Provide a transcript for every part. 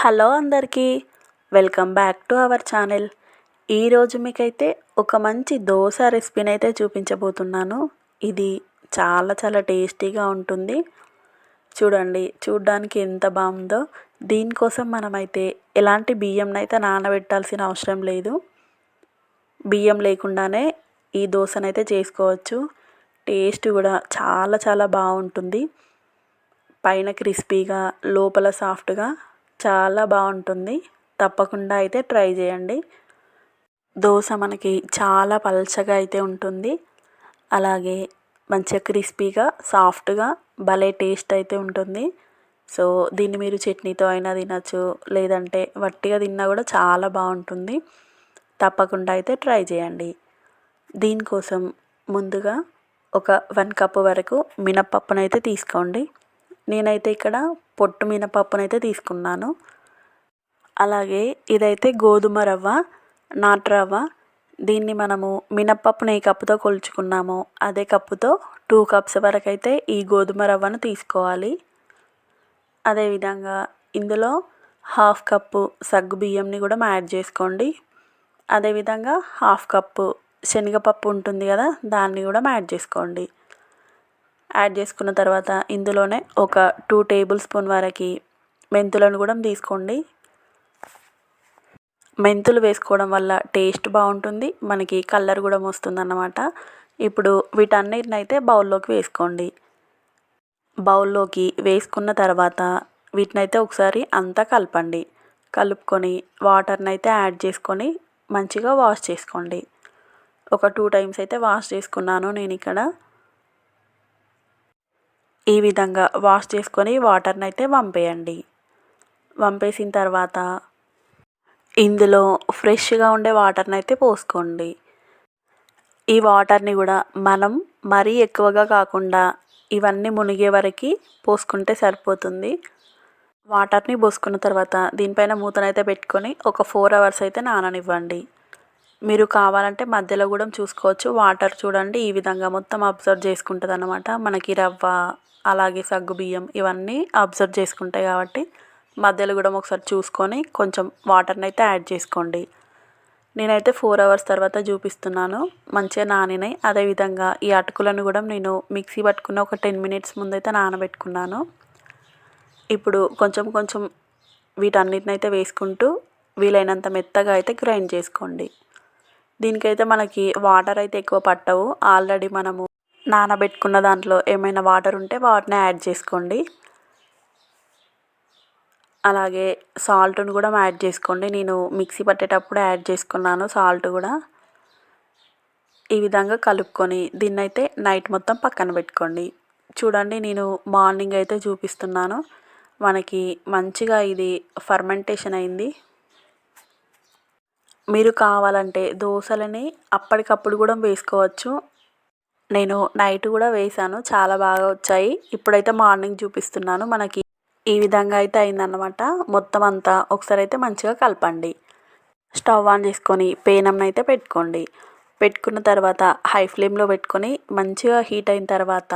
Hello అందరికీ, welcome back to our channel. ఈరోజు మీకైతే ఒక మంచి దోశ రెసిపీని అయితే చూపించబోతున్నాను. ఇది చాలా చాలా టేస్టీగా ఉంటుంది. చూడండి, చూడ్డానికి ఎంత బాగుందో. దీనికోసం మనమైతే ఎలాంటి బియ్యంనైతే నానబెట్టాల్సిన అవసరం లేదు. బియ్యం లేకుండానే ఈ దోశనైతే చేసుకోవచ్చు. టేస్ట్ కూడా చాలా చాలా బాగుంటుంది. పైన క్రిస్పీగా, లోపల సాఫ్ట్గా చాలా బాగుంటుంది. తప్పకుండా అయితే ట్రై చేయండి. దోశ మనకి చాలా పల్చగా అయితే ఉంటుంది. అలాగే మంచిగా క్రిస్పీగా, సాఫ్ట్గా భలే టేస్ట్ అయితే ఉంటుంది. సో దీన్ని మీరు చట్నీతో అయినా తినచ్చు, లేదంటే వట్టిగా తిన్నా కూడా చాలా బాగుంటుంది. తప్పకుండా అయితే ట్రై చేయండి. దీనికోసం ముందుగా ఒక 1 కప్పు వరకు మినపప్పునైతే తీసుకోండి. నేనైతే ఇక్కడ పొట్టు మినపప్పునైతే తీసుకున్నాను. అలాగే ఇదైతే గోధుమ రవ్వ, నాటు రవ్వ. దీన్ని మనము మినపప్పుని ఏ కప్పుతో కొలుచుకున్నామో అదే కప్పుతో 2 కప్స్ వరకు అయితే ఈ గోధుమ రవ్వను తీసుకోవాలి. అదేవిధంగా ఇందులో 1/2 కప్పు సగ్గు బియ్యంని కూడా యాడ్ చేసుకోండి. అదేవిధంగా 1/2 కప్పు శనగపప్పు ఉంటుంది కదా, దాన్ని కూడా యాడ్ చేసుకోండి. యాడ్ చేసుకున్న తర్వాత ఇందులోనే ఒక 2 టేబుల్ స్పూన్ వరకు మెంతులను కూడా తీసుకోండి. మెంతులు వేసుకోవడం వల్ల టేస్ట్ బాగుంటుంది, మనకి కలర్ కూడా వస్తుందన్నమాట. ఇప్పుడు వీటన్నిటిని అయితే బౌల్లోకి వేసుకోండి. బౌల్లోకి వేసుకున్న తర్వాత వీటినైతే ఒకసారి అంతా కలపండి. కలుపుకొని వాటర్ని అయితే యాడ్ చేసుకొని మంచిగా వాష్ చేసుకోండి. ఒక 2 టైమ్స్ అయితే వాష్ చేసుకున్నాను నేను ఇక్కడ. ఈ విధంగా వాష్ చేసుకొని వాటర్ని అయితే వంపేయండి. వంపేసిన తర్వాత ఇందులో ఫ్రెష్గా ఉండే వాటర్ని అయితే పోసుకోండి. ఈ వాటర్ని కూడా మనం మరీ ఎక్కువగా కాకుండా ఇవన్నీ మునిగే వరకు పోసుకుంటే సరిపోతుంది. వాటర్ని పోసుకున్న తర్వాత దీనిపైన మూతనైతే పెట్టుకొని ఒక 4 అవర్స్ అయితే నాననివ్వండి. మీరు కావాలంటే మధ్యలో కూడా చూసుకోవచ్చు. వాటర్ చూడండి ఈ విధంగా మొత్తం అబ్జర్వ్ చేసుకుంటుంది అన్నమాట. మనకి రవ్వ, అలాగే సగ్గు బియ్యం ఇవన్నీ అబ్జర్వ్ చేసుకుంటాయి కాబట్టి మధ్యలో కూడా ఒకసారి చూసుకొని కొంచెం వాటర్ని అయితే యాడ్ చేసుకోండి. నేనైతే 4 అవర్స్ తర్వాత చూపిస్తున్నాను, మంచిగా నానినాయి. అదేవిధంగా ఈ అటుకులను కూడా నేను మిక్సీ పట్టుకున్న ఒక 10 మినిట్స్ ముందైతే నానబెట్టుకున్నాను. ఇప్పుడు కొంచెం కొంచెం వీటన్నిటిని అయితే వేసుకుంటూ వీలైనంత మెత్తగా అయితే గ్రైండ్ చేసుకోండి. దీనికైతే మనకి వాటర్ అయితే ఎక్కువ పట్టవు. ఆల్రెడీ మనము నానబెట్టుకున్న దాంట్లో ఏమైనా వాటర్ ఉంటే వాటిని యాడ్ చేసుకోండి. అలాగే సాల్ట్ను కూడా యాడ్ చేసుకోండి. నేను మిక్సీ పట్టేటప్పుడు యాడ్ చేసుకున్నాను సాల్ట్ కూడా. ఈ విధంగా కలుపుకొని దీన్నైతే నైట్ మొత్తం పక్కన పెట్టుకోండి. చూడండి, నేను మార్నింగ్ అయితే చూపిస్తున్నాను. మనకి మంచిగా ఇది ఫర్మెంటేషన్ అయింది. మీరు కావాలంటే దోశలని అప్పటికప్పుడు కూడా వేసుకోవచ్చు. నేను నైట్ కూడా వేసాను, చాలా బాగా వచ్చాయి. ఇప్పుడైతే మార్నింగ్ చూపిస్తున్నాను. మనకి ఈ విధంగా అయితే అయిందన్నమాట. మొత్తం అంతా ఒకసారి అయితే మంచిగా కలపండి. స్టవ్ ఆన్ చేసుకొని పేనంని అయితే పెట్టుకోండి. పెట్టుకున్న తర్వాత హై ఫ్లేమ్లో పెట్టుకొని మంచిగా హీట్ అయిన తర్వాత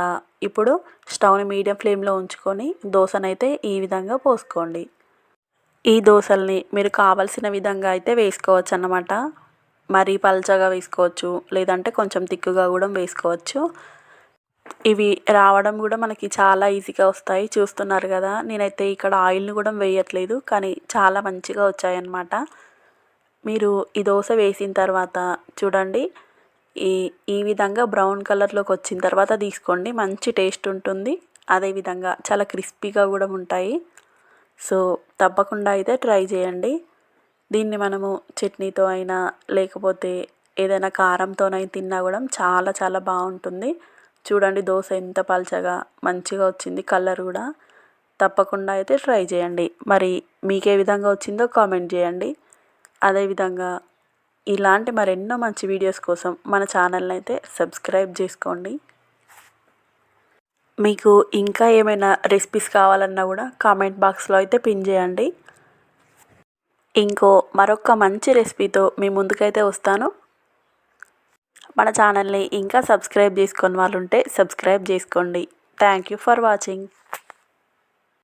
ఇప్పుడు స్టవ్ని మీడియం ఫ్లేమ్లో ఉంచుకొని దోశనైతే ఈ విధంగా పోసుకోండి. ఈ దోశల్ని మీరు కావాల్సిన విధంగా అయితే వేసుకోవచ్చు అన్నమాట. మరీ పల్చగా వేసుకోవచ్చు, లేదంటే కొంచెం తిక్కుగా కూడా వేసుకోవచ్చు. ఇవి రావడం కూడా మనకి చాలా ఈజీగా వస్తాయి. చూస్తున్నారు కదా, నేనైతే ఇక్కడ ఆయిల్ని కూడా వేయట్లేదు, కానీ చాలా మంచిగా వచ్చాయన్నమాట. మీరు ఈ దోశ వేసిన తర్వాత చూడండి, ఈ ఈ విధంగా బ్రౌన్ కలర్లోకి వచ్చిన తర్వాత తీసుకోండి. మంచి టేస్ట్ ఉంటుంది. అదేవిధంగా చాలా క్రిస్పీగా కూడా ఉంటాయి. సో తప్పకుండా అయితే ట్రై చేయండి. దీన్ని మనము చట్నీతో అయినా లేకపోతే ఏదైనా కారంతోనైనా తిన్నా కూడా చాలా చాలా బాగుంటుంది. చూడండి దోశ ఎంత పల్చగా మంచిగా వచ్చింది, కలర్ కూడా. తప్పకుండా అయితే ట్రై చేయండి. మరి మీకు ఏ విధంగా వచ్చిందో కామెంట్ చేయండి. అదేవిధంగా ఇలాంటి మరెన్నో మంచి వీడియోస్ కోసం మన ఛానల్ని అయితే సబ్స్క్రైబ్ చేసుకోండి. మీకు ఇంకా ఏమైనా రెసిపీస్ కావాలన్నా కూడా కామెంట్ బాక్స్లో అయితే పిన్ చేయండి. మరొక మంచి రెసిపీతో మీ ముందుకైతే వస్తాను. మన ఛానల్ని ఇంకా సబ్స్క్రైబ్ చేసుకొని వాళ్ళు ఉంటే సబ్స్క్రైబ్ చేసుకోండి. Thank you for watching.